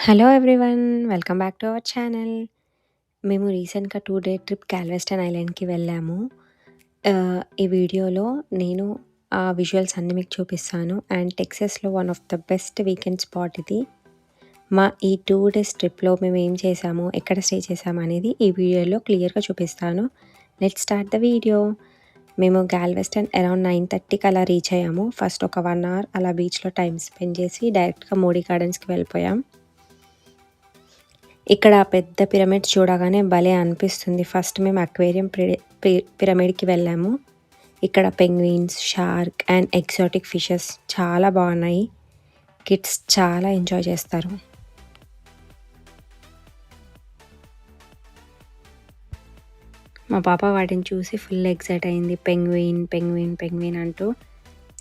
Hello everyone. Welcome back to our channel. మేము రీసెంట్‌గా 2 day trip Galveston ఐలాండ్‌కి వెళ్ళాము. ఈ వీడియోలో నేను ఆ విజువల్స్ అన్నీ మీకు చూపిస్తాను. అండ్ టెక్సాస్‌లో one of the best weekend spot ఇది. మా ఈ 2 డేస్ ట్రిప్‌లో మేము ఏం చేసాము, ఎక్కడ స్టే చేసాము అనేది ఈ వీడియోలో క్లియర్‌గా చూపిస్తాను. Let's start the video. మేము గాల్వెస్టన్ అరౌండ్ 9:30కి అలా రీచ్ అయ్యాము. ఫస్ట్ ఒక 1 అవర్ అలా బీచ్‌లో టైమ్ స్పెండ్ చేసి డైరెక్ట్‌గా మోడీ గార్డెన్స్‌కి వెళ్ళిపోయాం. ఇక్కడ పెద్ద పిరమిడ్ చూడగానే భలే అనిపిస్తుంది. ఫస్ట్ మేము అక్వేరియం పిరమిడ్‌కి వెళ్ళాము. ఇక్కడ penguins, shark and exotic fishes చాలా బాగున్నాయి. కిడ్స్ చాలా ఎంజాయ్ చేస్తారు. మా పాప వాటిని చూసి ఫుల్ ఎక్సైట్ అయింది. పెంగ్విన్, పెంగ్విన్, పెంగ్విన్ అంటూ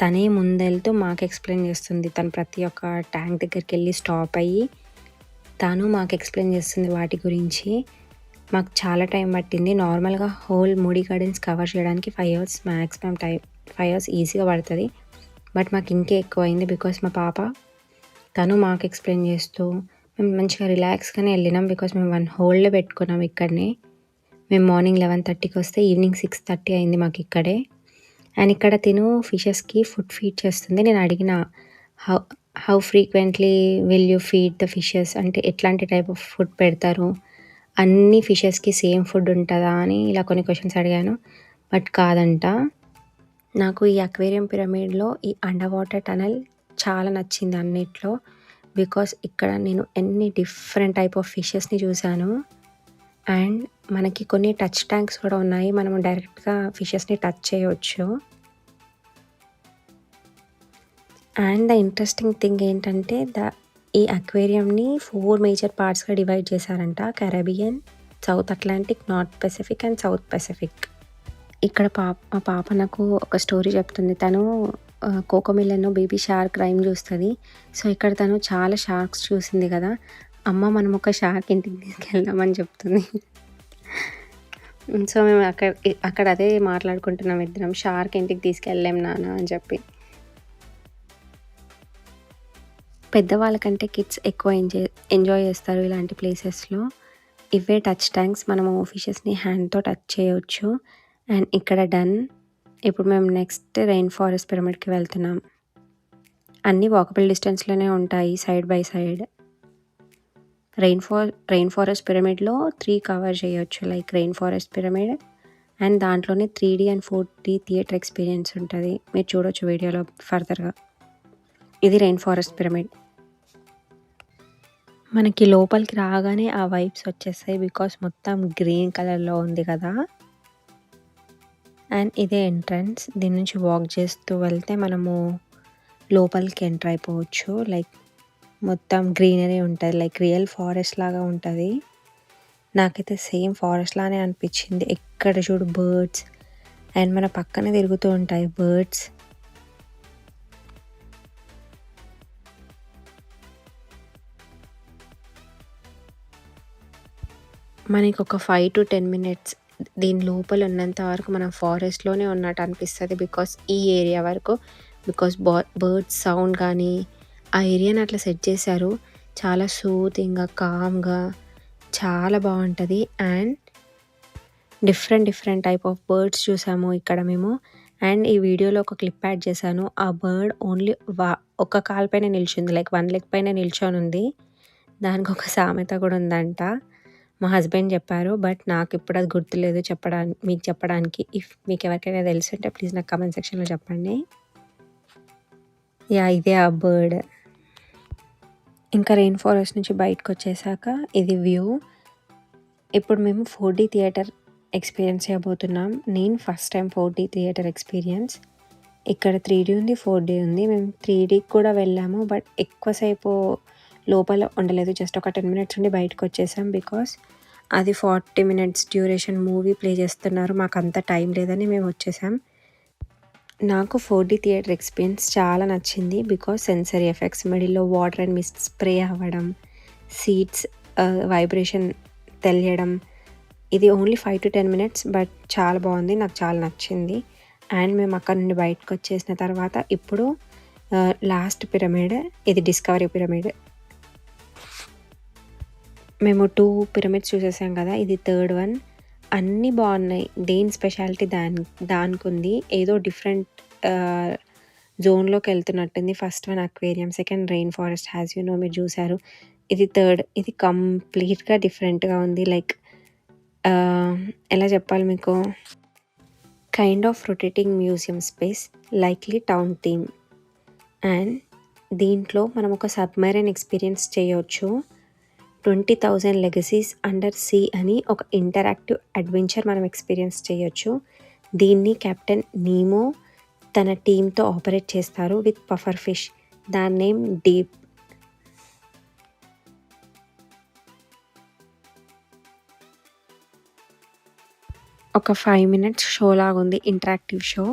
తనే ముందెళ్తూ మాకు ఎక్స్‌ప్లెయిన్ చేస్తుంది. తను ప్రతి ఒక్క ట్యాంక్ దగ్గరికెళ్ళి స్టాప్ అయ్యి తను మాకు ఎక్స్‌ప్లెయిన్ చేస్తుంది వాటి గురించి. మాకు చాలా టైం పట్టింది. నార్మల్‌గా హోల్ మోడీ గార్డెన్స్ కవర్ చేయడానికి 5 అవర్స్ మ్యాక్సిమం టైం. 5 అవర్స్ ఈజీగా పడతది. బట్ మాకు ఇంకే ఎక్కువైంది. బికాజ్ మా పాప తను మాకు ఎక్స్‌ప్లెయిన్ చేస్తూ మేము మంచిగా రిలాక్స్‌గానే వెళ్ళినాం. బికాజ్ మేము 1 హోల్ డే పెట్టుకున్నాం ఇక్కడనే. మేము మార్నింగ్ 11:30కి వస్తే ఈవినింగ్ 6:30 అయింది మాకు ఇక్కడే. అండ్ ఇక్కడ తిను ఫిషెస్‌కి ఫుడ్ ఫీడ్ చేస్తుంది. నేను అడిగిన how how frequently will you feed the fishes, అంటే ఎట్లాంటి టైప్ ఆఫ్ ఫుడ్ పెడతారు, అన్ని ఫిషెస్‌కి సేమ్ ఫుడ్ ఉంటుందా అని ఇలా కొన్ని క్వశ్చన్స్ అడిగాను. బట్ కాదంట. నాకు ఈ అక్వేరియం పిరమిడ్‌లో ఈ అండర్ వాటర్ టనల్ చాలా నచ్చింది అన్నిట్లో. బికాస్ ఇక్కడ నేను ఎన్ని డిఫరెంట్ టైప్ ఆఫ్ ఫిషెస్‌ని చూశాను. అండ్ మనకి కొన్ని టచ్ ట్యాంక్స్ కూడా ఉన్నాయి. మనము డైరెక్ట్‌గా ఫిషెస్‌ని టచ్ చేయొచ్చు. అండ్ ద ఇంట్రెస్టింగ్ థింగ్ ఏంటంటే ఈ అక్వేరియంని 4 మేజర్ పార్ట్స్‌గా డివైడ్ చేశారంట. Caribbean, south Atlantic, north Pacific and south Pacific. ఇక్కడ మా పాప నాకు ఒక స్టోరీ చెప్తుంది. తను కోకోమిలన్ బేబీ షార్క్ రైమ్ చూస్తుంది. సో ఇక్కడ తను చాలా షార్క్స్ చూసింది కదా, అమ్మ మనం ఒక షార్క్ ఇంటికి తీసుకెళ్దామని చెప్తుంది. సో మేము అక్కడ అదే మాట్లాడుకుంటున్నాం ఇద్దరం, షార్క్ ఇంటికి తీసుకెళ్ళలేం నాన్న అని చెప్పి. పెద్దవాళ్ళకంటే కిడ్స్ ఎక్కువ ఎంజాయ్ చేస్తారు ఇలాంటి ప్లేసెస్‌లో. ఇవే టచ్ ట్యాంక్స్. మనము ఫిషెస్‌ని హ్యాండ్‌తో టచ్ చేయొచ్చు. అండ్ ఇక్కడ డన్. ఇప్పుడు మేము నెక్స్ట్ రెయిన్ ఫారెస్ట్ పిరమిడ్‌కి వెళ్తున్నాం. అన్నీ వాకబుల్ డిస్టెన్స్‌లోనే ఉంటాయి side by side. Rain forest పిరమిడ్‌లో 3 కవర్ చేయొచ్చు. Like rain forest pyramid and దాంట్లోనే 3D and 4D theatre experience ఉంటుంది. మీరు చూడొచ్చు వీడియోలో ఫర్దర్‌గా. ఇది రెయిన్ ఫారెస్ట్ పిరమిడ్. మనకి లోపలికి రాగానే ఆ వైబ్స్ వచ్చేస్తాయి. బికాస్ మొత్తం గ్రీన్ కలర్‌లో ఉంది కదా. అండ్ ఇదే ఎంట్రన్స్. దీని నుంచి వాక్ చేస్తూ వెళ్తే మనము లోపలికి ఎంటర్ అయిపోవచ్చు. లైక్ మొత్తం గ్రీనరీ ఉంటుంది. లైక్ రియల్ ఫారెస్ట్ లాగా ఉంటుంది. నాకైతే సేమ్ ఫారెస్ట్ లానే అనిపించింది. ఎక్కడ చూడు బర్డ్స్ అండ్ మన పక్కనే తిరుగుతూ ఉంటాయి బర్డ్స్. మనకి ఒక 5 to 10 మినిట్స్ దీని లోపల ఉన్నంత వరకు మనం ఫారెస్ట్‌లోనే ఉన్నట్టు అనిపిస్తుంది. బికాస్ ఈ ఏరియా వరకు. బికాస్ బర్డ్స్ సౌండ్ కానీ ఆ ఏరియాని అట్లా సెట్ చేశారు. చాలా సూతింగ్‌గా, కామ్‌గా చాలా బాగుంటుంది. And different type of birds చూసాము ఇక్కడ మేము. అండ్ ఈ వీడియోలో ఒక క్లిప్ యాడ్ చేశాను. ఆ బర్డ్ ఓన్లీ ఒక కాలు పైన నిల్చుంది. లైక్ 1 లెగ్ పైన నిల్చొని ఉంది. దానికి ఒక సామెత కూడా ఉందంట. మా హస్బెండ్ చెప్పారు. బట్ నాకు ఇప్పుడు అది గుర్తులేదు మీకు చెప్పడానికి. ఇఫ్ మీకు ఎవరికైనా తెలుసుంటే ప్లీజ్ నాకు కామెంట్ సెక్షన్‌లో చెప్పండి. ఇదే ఆ బర్డ్. ఇంకా రెయిన్ ఫారెస్ట్ నుంచి బయటకు వచ్చేసాక ఇది వ్యూ. ఇప్పుడు మేము 4D థియేటర్ ఎక్స్పీరియన్స్ చేయబోతున్నాం. నేను first time 4D theatre experience. ఇక్కడ 3D ఉంది, 4D ఉంది. మేము 3Dకి కూడా వెళ్ళాము. బట్ ఎక్కువసేపు లోపల ఉండలేదు. జస్ట్ ఒక 10 మినిట్స్ ఉండి బయటకు వచ్చేసాం. బికాస్ అది 40 మినిట్స్ డ్యూరేషన్ మూవీ ప్లే చేస్తున్నారు. మాకు అంత టైం లేదని మేము వచ్చేసాం. నాకు 4D థియేటర్ ఎక్స్పీరియన్స్ చాలా నచ్చింది. బికాస్ సెన్సరీ ఎఫెక్ట్స్, మిడిల్లో వాటర్ అండ్ మిస్ట్ స్ప్రే అవ్వడం, సీట్స్ వైబ్రేషన్ తెలియడం. ఇది ఓన్లీ 5 to 10 మినిట్స్ బట్ చాలా బాగుంది. నాకు చాలా నచ్చింది. అండ్ మేము అక్కడ నుండి బయటకు వచ్చేసిన తర్వాత ఇప్పుడు లాస్ట్ పిరమిడ్, ఇది డిస్కవరీ పిరమిడ్. మేము 2 పిరమిడ్స్ చూసేసాం కదా! ఇది థర్డ్ వన్. అన్నీ బాగున్నాయి. దేని స్పెషాలిటీ దానికుంది. ఏదో డిఫరెంట్ జోన్‌లోకి వెళ్తున్నట్టుంది. First one aquarium, second rain forest as you know మీరు చూసారు. ఇది థర్డ్. ఇది కంప్లీట్‌గా డిఫరెంట్‌గా ఉంది. లైక్ ఎలా చెప్పాలి మీకు? Kind of rotating museum space, likely town theme. And దీంట్లో మనం ఒక సబ్‌మెరైన్ ఎక్స్‌పీరియన్స్ చేయొచ్చు. 20,000 లెగసీస్ అండర్ సీ అని ఒక ఇంటరాక్టివ్ అడ్వెంచర్ మనం ఎక్స్‌పీరియన్స్ చేయొచ్చు. దీన్ని కెప్టెన్ నీమో తన టీమ్‌తో ఆపరేట్ చేస్తారు విత్ పఫర్ ఫిష్. దాని నేమ్ డీప్. ఒక 5 మినిట్స్ షో లాగుంది. Interactive show.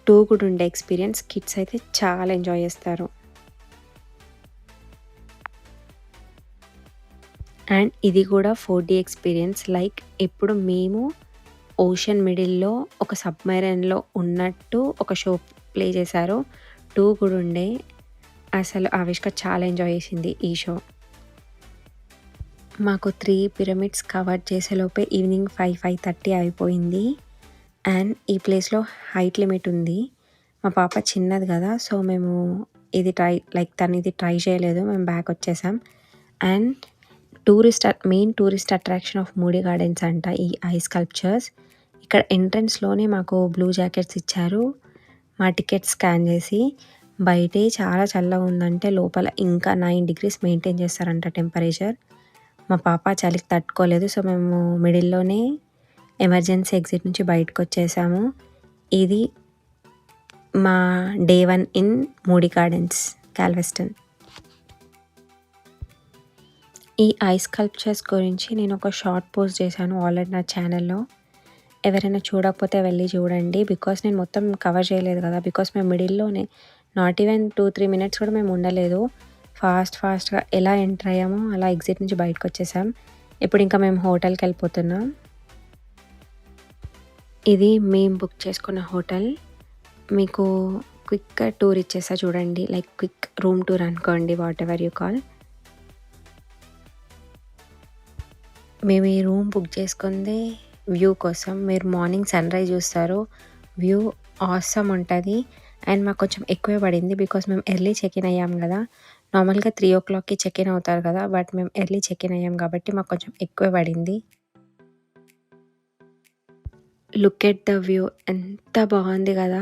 2 కూడా ఉండే ఎక్స్‌పీరియన్స్. కిడ్స్ అయితే చాలా ఎంజాయ్ చేస్తారు. అండ్ ఇది కూడా 4D ఎక్స్‌పీరియన్స్. లైక్ ఇప్పుడు మేము ఓషన్ మిడిల్‌లో ఒక సబ్‌మెరైన్‌లో ఉన్నట్టు ఒక షో ప్లే చేశారు. 2 కూడా ఉండే. అసలు ఆవిష్క చాలా ఎంజాయ్ చేసింది ఈ షో. మాకు 3 పిరమిడ్స్ కవర్ చేసేలోపే ఈవినింగ్ 5:30 అయిపోయింది. అండ్ ఈ ప్లేస్‌లో హైట్ లిమిట్ ఉంది. మా పాప చిన్నది కదా! సో మేము తను ఇది ట్రై చేయలేదు. మేము బ్యాక్ వచ్చేసాం. And main tourist attraction of moody gardens అంట ఈ ఐస్ స్కల్ప్చర్స్. ఇక్కడ ఎంట్రన్స్‌లోనే మాకు బ్లూ జాకెట్స్ ఇచ్చారు. మా టికెట్ స్కాన్ చేసి. బయటే చాలా చల్లగా ఉందంటే లోపల ఇంకా 9 డిగ్రీస్ మెయింటైన్ చేస్తారంట టెంపరేచర్. మా పాప చలికి తట్టుకోలేదు. సో మేము మిడిల్‌లోనే ఎమర్జెన్సీ ఎగ్జిట్ నుంచి బయటకు వచ్చేసాము. ఇది మా day 1 in moody gardens, Galveston. ఈ ఐస్ స్కల్ప్చర్స్ గురించి నేను ఒక షార్ట్ పోస్ట్ చేశాను ఆల్రెడీ నా ఛానల్‌లో. ఎవరైనా చూడకపోతే వెళ్ళి చూడండి. బికాస్ నేను మొత్తం కవర్ చేయలేదు కదా! బికాస్ మేము మిడిల్‌లోనే నాట్ ఈవెన్ 2-3 మినిట్స్ కూడా మేము ఉండలేదు. ఫాస్ట్‌గా ఎలా ఎంటర్ అయ్యామో అలా ఎగ్జిట్ నుంచి బయటకు వచ్చేసాం. ఇప్పుడు ఇంకా మేము హోటల్‌కి వెళ్ళిపోతున్నాం. ఇది మేము బుక్ చేసుకున్న హోటల్. మీకు క్విక్‌గా టూర్ ఇచ్చేస్తా చూడండి. లైక్ క్విక్ రూమ్ టూర్ అనుకోండి, వాటెవర్ యూ కాల్. మేము ఈ రూమ్ బుక్ చేసుకుందే వ్యూ కోసం. మీరు మార్నింగ్ సన్‌రైజ్ చూస్తారు. వ్యూ ఆసమ్ ఉంటుంది. అండ్ మాకు కొంచెం ఎక్కువే పడింది. బికాస్ మేము ఎర్లీ చెక్ ఇన్ అయ్యాం కదా! నార్మల్‌గా 3:00కి చెక్ ఇన్ అవుతారు కదా! బట్ మేము ఎర్లీ చెక్ ఇన్ అయ్యాం కాబట్టి మాకు కొంచెం ఎక్కువే పడింది. Look at the view. ఎంత బాగుంది కదా!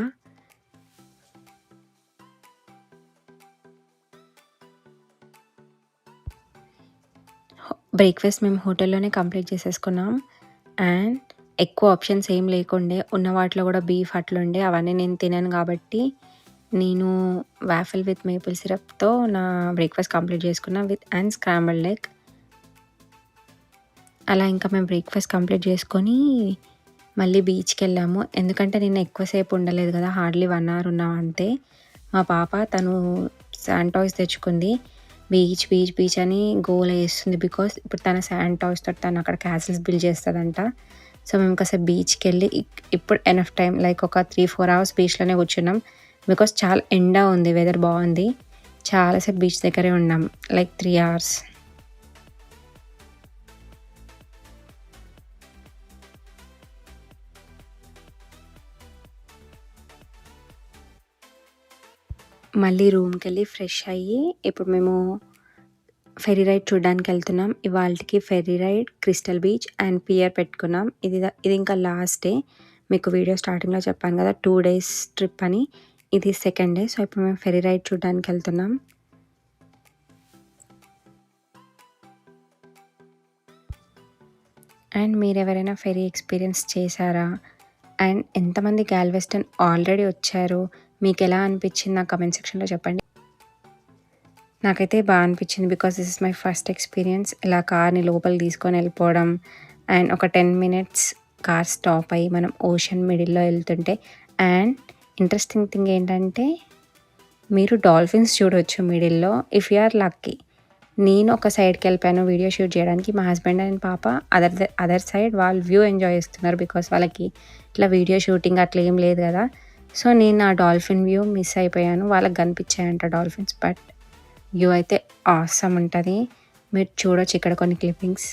బ్రేక్‌ఫాస్ట్ మేము హోటల్‌లోనే కంప్లీట్ చేసేసుకున్నాం. అండ్ ఎక్కువ ఆప్షన్స్ ఏం లేకుండే. ఉన్న వాటిలో కూడా బీఫ్ అట్లుండే. అవన్నీ నేను తినను కాబట్టి నేను వాఫిల్ విత్ మేపుల్ సిరప్‌తో నా బ్రేక్‌ఫాస్ట్ కంప్లీట్ చేసుకున్నా అండ్ స్క్రాంబుల్డ్ ఎగ్. అలా ఇంకా మేము బ్రేక్‌ఫాస్ట్ కంప్లీట్ చేసుకొని మళ్ళీ బీచ్‌కెళ్ళాము. ఎందుకంటే నేను ఎక్కువసేపు ఉండలేదు కదా! హార్డ్లీ 1 అవర్ ఉన్నాం అంతే. మా పాప తను శాండ్ టాయ్స్ తెచ్చుకుంది. బీచ్ అని గోల చేస్తుంది. బికాస్ ఇప్పుడు తన శాండ్ టాయ్స్‌తో తను అక్కడ క్యాసిల్స్ బిల్డ్ చేస్తదంట. సో మేము కాసేపు బీచ్‌కెళ్ళి ఇప్పుడు ఎనఫ్ టైం లైక్ ఒక 3-4 అవర్స్ బీచ్‌లోనే కూర్చున్నాం. బికాస్ చాలా ఎండ ఉంది. వెదర్ బాగుంది. చాలాసేపు బీచ్ దగ్గరే ఉన్నాం. Like 3 hours. మళ్ళీ రూమ్‌కెళ్ళి ఫ్రెష్ అయ్యి ఇప్పుడు మేము ఫెర్రీ రైడ్ చూడడానికి వెళ్తున్నాం. ఇవాల్టికి ferry ride, crystal beach and pier పెట్టుకున్నాం. ఇది ఇంకా లాస్ట్ డే. మీకు వీడియో స్టార్టింగ్‌లో చెప్పాను కదా 2 డేస్ ట్రిప్ అని. ఇది సెకండ్ డే. సో ఇప్పుడు మేము ఫెర్రీ రైడ్ చూడడానికి వెళ్తున్నాం. అండ్ మీరెవరైనా ఫెర్రీ ఎక్స్పీరియన్స్ చేశారా? అండ్ ఎంతమంది గాల్వెస్టన్ ఆల్రెడీ వచ్చారు? మీకు ఎలా అనిపించింది నా కమెంట్ సెక్షన్‌లో చెప్పండి. నాకైతే బాగా అనిపించింది. Because this is my first experience. ఇలా కార్‌ని లోపలికి తీసుకొని వెళ్ళిపోవడం అండ్ ఒక 10 మినిట్స్ కార్ స్టాప్ అయ్యి మనం ఓషన్ మిడిల్‌లో వెళ్తుంటే అండ్ ఇంట్రెస్టింగ్ థింగ్ ఏంటంటే మీరు డాల్ఫిన్స్ చూడొచ్చు మిడిల్‌లో ఇఫ్ యూ ఆర్ లక్కీ. నేను ఒక సైడ్‌కి వెళ్ళిపోయాను వీడియో షూట్ చేయడానికి. మా హస్బెండ్ అండ్ పాప అదర్ సైడ్ వాళ్ళు వ్యూ ఎంజాయ్ చేస్తున్నారు. బికాస్ వాళ్ళకి ఇట్లా వీడియో షూటింగ్ అట్లా ఏం లేదు కదా! సో నేను ఆ డాల్ఫిన్ వ్యూ మిస్ అయిపోయాను. వాళ్ళకి కనిపించాయంట డాల్ఫిన్స్. బట్ వ్యూ అయితే ఆసమ్ ఉంటుంది. మీరు చూడొచ్చు ఇక్కడ కొన్ని క్లిప్పింగ్స్.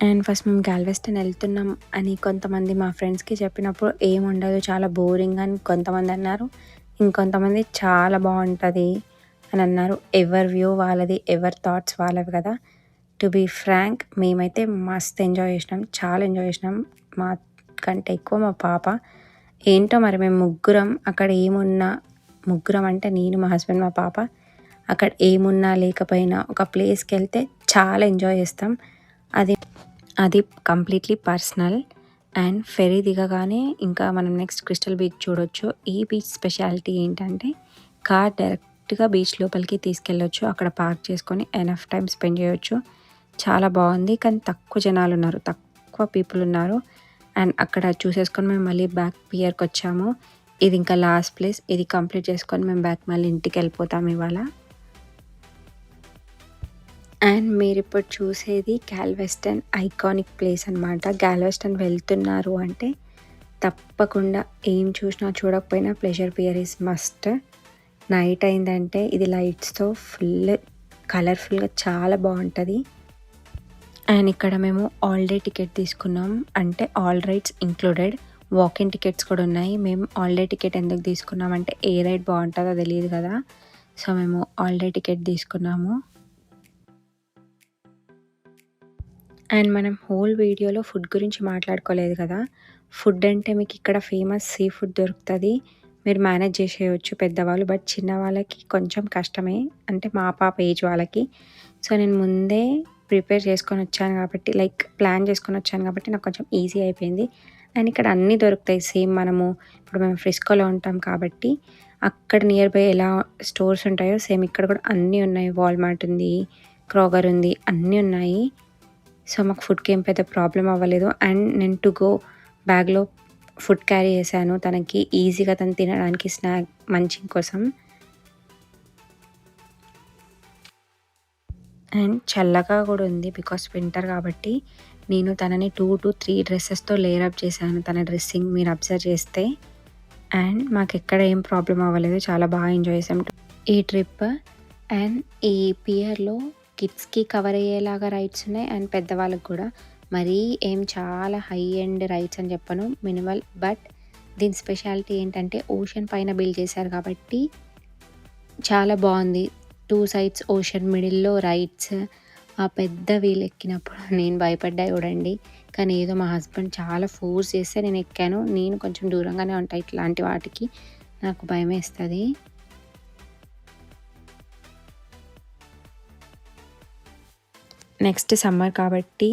అండ్ ఫస్ట్ మేము గాల్వెస్టన్ వెళ్తున్నాం అని కొంతమంది మా ఫ్రెండ్స్కి చెప్పినప్పుడు ఏముండదు, చాలా బోరింగ్ అని కొంతమంది అన్నారు. ఇంకొంతమంది చాలా బాగుంటుంది అని అన్నారు. ఎవరి వ్యూ వాళ్ళది, ఎవరి థాట్స్ వాళ్ళవి కదా. టు బీ ఫ్రాంక్ మేమైతే మస్త్ ఎంజాయ్ చేసినాం, చాలా ఎంజాయ్ చేసినాం. మా కంటే ఎక్కువ మా పాప. ఏంటో మరి మేము ముగ్గురం అక్కడ ఏమున్నా, ముగ్గురం అంటే నేను, మా హస్బెండ్, మా పాప, అక్కడ ఏమున్నా లేకపోయినా ఒక ప్లేస్కి వెళ్తే చాలా ఎంజాయ్ చేస్తాం. అది కంప్లీట్లీ పర్సనల్. అండ్ ఫెరీ దిగగానే ఇంకా మనం నెక్స్ట్ క్రిస్టల్ బీచ్ చూడొచ్చు. ఈ బీచ్ స్పెషాలిటీ ఏంటంటే కార్ డైరెక్ట్గా బీచ్ లోపలికి తీసుకెళ్ళొచ్చు. అక్కడ పార్క్ చేసుకొని ఎనఫ్ టైం స్పెండ్ చేయొచ్చు. చాలా బాగుంది, కానీ తక్కువ జనాలు ఉన్నారు, తక్కువ పీపుల్ ఉన్నారు. అండ్ అక్కడ చూసేసుకొని మేము మళ్ళీ బ్యాక్ పియర్కి వచ్చాము. ఇది ఇంకా లాస్ట్ ప్లేస్, ఇది కంప్లీట్ చేసుకొని మేము బ్యాక్ మళ్ళీ ఇంటికి వెళ్ళిపోతాం ఇవాళ. అండ్ మీరు ఇప్పుడు చూసేది గాల్వెస్టన్ ఐకానిక్ ప్లేస్ అనమాట. గాల్వెస్టన్ వెళ్తున్నారు అంటే తప్పకుండా ఏం చూసినా చూడకపోయినా pleasure pier is must. Night అయిందంటే ఇది లైట్స్తో ఫుల్ కలర్ఫుల్గా చాలా బాగుంటుంది. అండ్ ఇక్కడ మేము ఆల్ డే టికెట్ తీసుకున్నాం, అంటే all rides included. Walking tickets కూడా ఉన్నాయి. మేము ఆల్ డే టికెట్ ఎందుకు తీసుకున్నామంటే ఏ రైడ్ బాగుంటుందో తెలియదు కదా, సో మేము ఆల్ డే టికెట్ తీసుకున్నాము. అండ్ మనం హోల్ వీడియోలో ఫుడ్ గురించి మాట్లాడుకోలేదు కదా. ఫుడ్ అంటే మీకు ఇక్కడ ఫేమస్ సీ ఫుడ్ దొరుకుతుంది, మీరు మేనేజ్ చేసేయచ్చు పెద్దవాళ్ళు. బట్ చిన్న వాళ్ళకి కొంచెం కష్టమే, అంటే మా పాప ఏజ్ వాళ్ళకి. సో నేను ముందే ప్రిపేర్ చేసుకొని వచ్చాను కాబట్టి, లైక్ ప్లాన్ చేసుకొని వచ్చాను కాబట్టి నాకు కొంచెం ఈజీ అయిపోయింది. అండ్ ఇక్కడ అన్నీ దొరుకుతాయి సేమ్. ఇప్పుడు మేము ఫ్రిస్కోలో ఉంటాం కాబట్టి అక్కడ నియర్ బై ఎలా స్టోర్స్ ఉంటాయో సేమ్ ఇక్కడ కూడా అన్నీ ఉన్నాయి. వాల్మార్ట్ ఉంది, క్రోగర్ ఉంది, అన్నీ ఉన్నాయి. సో మాకు ఫుడ్కి ఏం పెద్ద ప్రాబ్లం అవ్వలేదు. అండ్ నేను టు గో బ్యాగ్లో ఫుడ్ క్యారీ చేశాను తనకి ఈజీగా తను తినడానికి స్నాక్ మంచింగ్ కోసం. అండ్ చల్లగా కూడా ఉంది బికాస్ వింటర్ కాబట్టి. నేను తనని 2 to 3 డ్రెస్సెస్తో లేయరప్ చేశాను తన డ్రెస్సింగ్, మీరు అబ్జర్వ్ చేస్తే. అండ్ మాకు ఎక్కడ ఏం ప్రాబ్లం అవ్వలేదు, చాలా బాగా ఎంజాయ్ చేసాం ఈ ట్రిప్. అండ్ ఈ పియర్లో కిడ్స్కి కవర్ అయ్యేలాగా రైడ్స్ ఉన్నాయి, అండ్ పెద్దవాళ్ళకి కూడా. మరీ ఏం చాలా హై ఎండ్ రైడ్స్ అని చెప్పను, మినిమల్. బట్ దీని స్పెషాలిటీ ఏంటంటే ఓషన్ పైన బిల్డ్ చేశారు కాబట్టి చాలా బాగుంది. 2 sides ఓషన్, మిడిల్లో రైడ్స్. ఆ పెద్ద వీల్ ఎక్కినప్పుడు నేను భయపడ్డా చూడండి, కానీ ఏదో మా హస్బెండ్ చాలా ఫోర్స్ చేస్తే నేను ఎక్కాను. నేను కొంచెం దూరంగానే ఉంటాయి ఇట్లాంటి వాటికి, నాకు భయం వేస్తుంది. నెక్స్ట్ సమ్మర్ కాబట్టి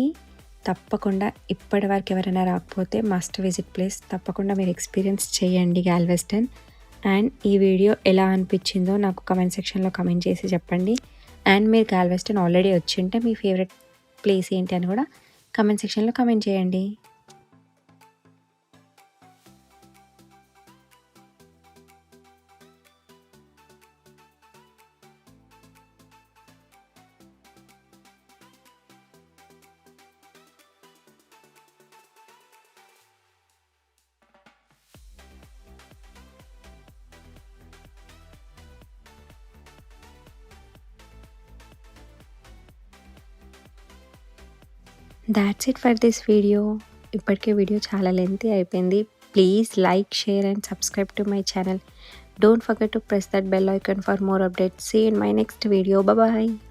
తప్పకుండా ఇప్పటి వరకు ఎవరైనా రాకపోతే మస్ట్ విజిట్ ప్లేస్, తప్పకుండా మీరు ఎక్స్పీరియన్స్ చేయండి గాల్వెస్టన్. అండ్ ఈ వీడియో ఎలా అనిపించిందో నాకు కమెంట్ సెక్షన్లో కమెంట్ చేసి చెప్పండి. అండ్ మీరు గాల్వెస్టన్ ఆల్రెడీ వచ్చింటే మీ ఫేవరెట్ ప్లేస్ ఏంటి అని కూడా కమెంట్ సెక్షన్లో కమెంట్ చేయండి. That's it for this video. ఇప్పటికే వీడియో చాలా లెంతీ అయిపోయింది. Please like, share and subscribe to my channel. Don't forget to press that bell icon for more updates. See you in my next video. Bye bye.